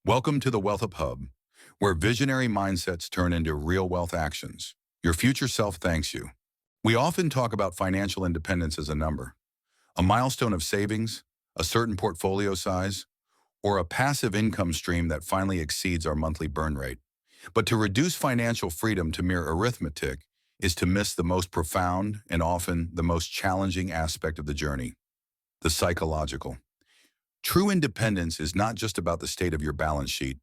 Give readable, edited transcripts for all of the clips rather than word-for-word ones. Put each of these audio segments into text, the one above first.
Welcome to the Wealth Up Hub, where visionary mindsets turn into real wealth actions. Your future self thanks you. We often talk about financial independence as a number, a milestone of savings, a certain portfolio size, or a passive income stream that finally exceeds our monthly burn rate. But to reduce financial freedom to mere arithmetic is to miss the most profound and often the most challenging aspect of the journey, the psychological. True independence is not just about the state of your balance sheet.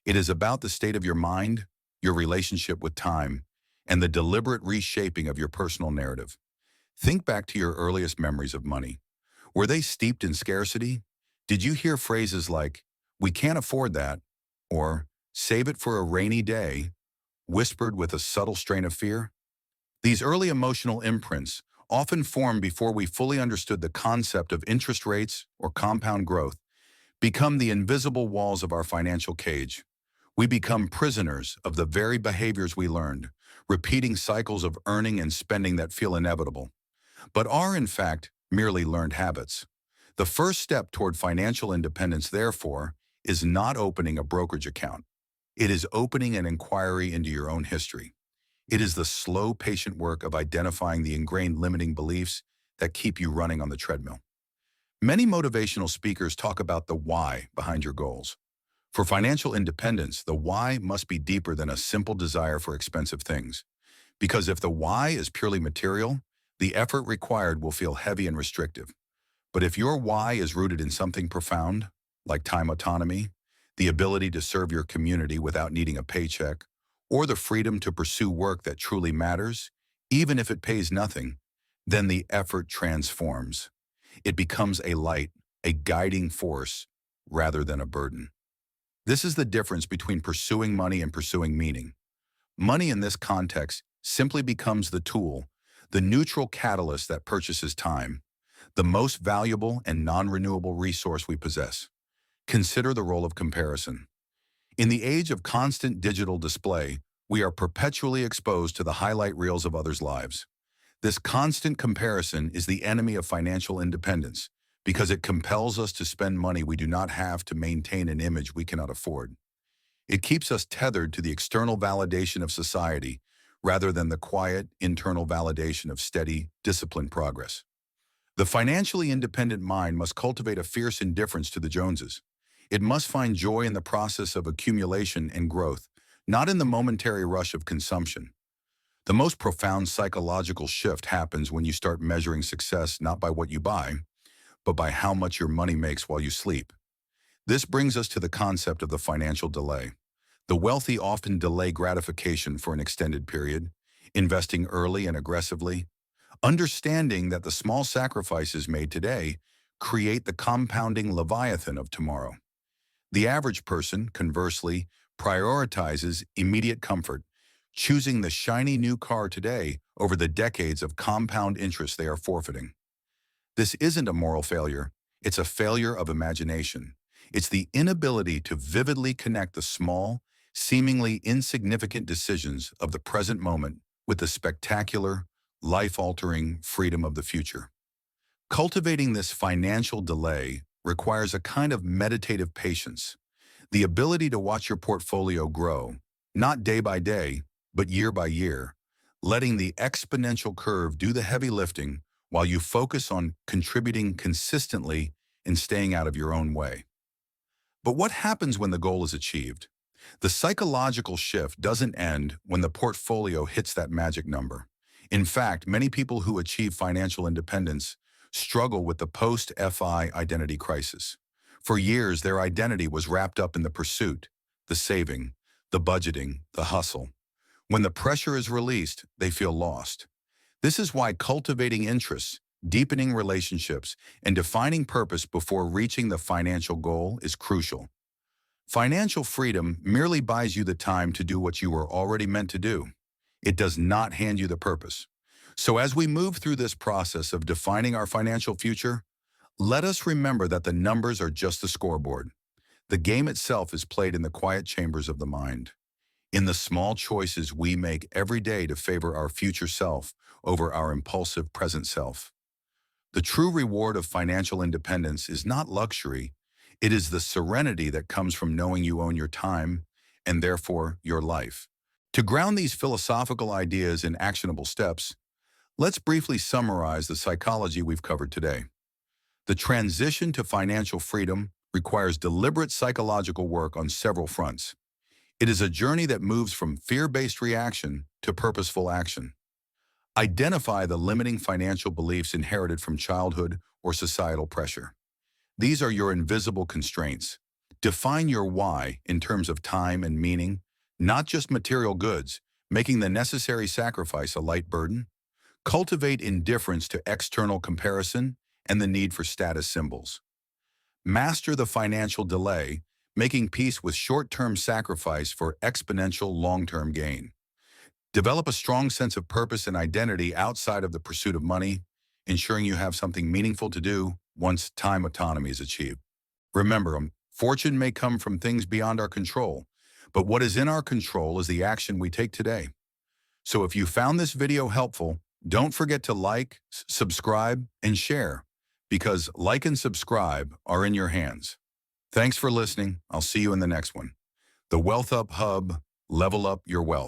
It is about the state of your mind, your relationship with time, and the deliberate reshaping of your personal narrative. Think back to your earliest memories of money. Were they steeped in scarcity? Did you hear phrases like, "We can't afford that," or "save it for a rainy day," whispered with a subtle strain of fear? These early emotional imprints often formed before we fully understood the concept of interest rates or compound growth, become the invisible walls of our financial cage. We become prisoners of the very behaviors we learned, repeating cycles of earning and spending that feel inevitable, but are in fact merely learned habits. The first step toward financial independence, therefore, is not opening a brokerage account. It is opening an inquiry into your own history. It is the slow, patient work of identifying the ingrained limiting beliefs that keep you running on the treadmill. Many motivational speakers talk about the why behind your goals. For financial independence, the why must be deeper than a simple desire for expensive things. Because if the why is purely material, the effort required will feel heavy and restrictive. But if your why is rooted in something profound, like time autonomy, the ability to serve your community without needing a paycheck, or the freedom to pursue work that truly matters, even if it pays nothing, then the effort transforms. It becomes a light, a guiding force, rather than a burden. This is the difference between pursuing money and pursuing meaning. Money in this context simply becomes the tool, the neutral catalyst that purchases time, the most valuable and non-renewable resource we possess. Consider the role of comparison. In the age of constant digital display, we are perpetually exposed to the highlight reels of others' lives. This constant comparison is the enemy of financial independence because it compels us to spend money we do not have to maintain an image we cannot afford. It keeps us tethered to the external validation of society rather than the quiet, internal validation of steady, disciplined progress. The financially independent mind must cultivate a fierce indifference to the Joneses. It must find joy in the process of accumulation and growth, not in the momentary rush of consumption. The most profound psychological shift happens when you start measuring success not by what you buy, but by how much your money makes while you sleep. This brings us to the concept of the financial delay. The wealthy often delay gratification for an extended period, investing early and aggressively, understanding that the small sacrifices made today create the compounding leviathan of tomorrow. The average person, conversely, prioritizes immediate comfort, choosing the shiny new car today over the decades of compound interest they are forfeiting. This isn't a moral failure, it's a failure of imagination. It's the inability to vividly connect the small, seemingly insignificant decisions of the present moment with the spectacular, life-altering freedom of the future. Cultivating this financial delay requires a kind of meditative patience, the ability to watch your portfolio grow, not day by day, but year by year, letting the exponential curve do the heavy lifting while you focus on contributing consistently and staying out of your own way. But what happens when the goal is achieved? The psychological shift doesn't end when the portfolio hits that magic number. In fact, many people who achieve financial independence struggle with the post-FI identity crisis. For years, their identity was wrapped up in the pursuit, the saving, the budgeting, the hustle. When the pressure is released, they feel lost. This is why cultivating interests, deepening relationships, and defining purpose before reaching the financial goal is crucial. Financial freedom merely buys you the time to do what you were already meant to do. It does not hand you the purpose. So as we move through this process of defining our financial future, let us remember that the numbers are just the scoreboard. The game itself is played in the quiet chambers of the mind, in the small choices we make every day to favor our future self over our impulsive present self. The true reward of financial independence is not luxury, It is the serenity that comes from knowing you own your time and therefore your life. To ground these philosophical ideas in actionable steps, let's briefly summarize the psychology we've covered today. The transition to financial freedom requires deliberate psychological work on several fronts. It is a journey that moves from fear-based reaction to purposeful action. Identify the limiting financial beliefs inherited from childhood or societal pressure. These are your invisible constraints. Define your why in terms of time and meaning, not just material goods, making the necessary sacrifice a light burden. Cultivate indifference to external comparison and the need for status symbols. Master the financial delay, making peace with short-term sacrifice for exponential long-term gain. Develop a strong sense of purpose and identity outside of the pursuit of money, ensuring you have something meaningful to do once time autonomy is achieved. Remember, fortune may come from things beyond our control, but what is in our control is the action we take today. So if you found this video helpful, don't forget to like, subscribe, and share, because like and subscribe are in your hands. Thanks for listening. I'll see you in the next one. The Wealth Up Hub, level up your wealth.